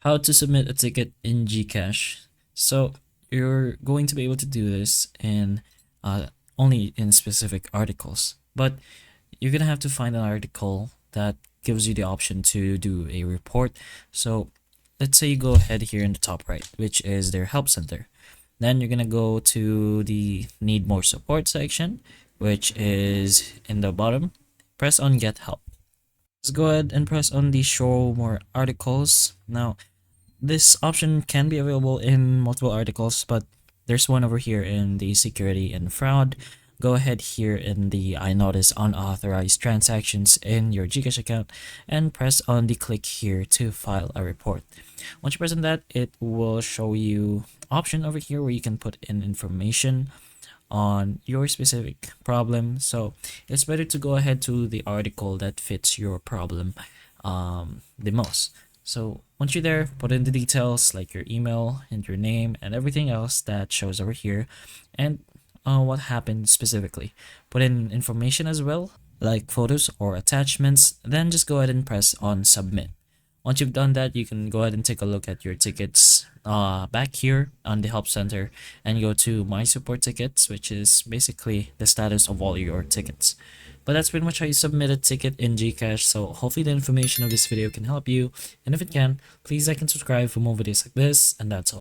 how to submit a ticket in GCash. So you're going to be able to do this in only in specific articles, but you're gonna have to find an article that gives you the option to do a report. So let's say you go ahead here in the top right, which is their help center. Then you're gonna go to the need more support section, which is in the bottom. Press on get help. Let's go ahead and press on the show more articles. Now this option can be available in multiple articles, but there's one over here in the security and fraud. Go ahead here in the I notice unauthorized transactions in your GCash account and press on the click here to file a report. Once you press on that, it will show you option over here where you can put in information on your specific problem. So it's better to go ahead to the article that fits your problem the most. So once you're there, put in the details like your email and your name and everything else that shows over here, and what happened specifically. Put in information as well, like photos or attachments, then just go ahead and press on submit. Once you've done that, you can go ahead and take a look at your tickets back here on the help center and go to my support tickets, which is basically the status of all your tickets. But that's pretty much how you submit a ticket in GCash. So hopefully the information of this video can help you, and if it can, please like and subscribe for more videos like this, and that's all.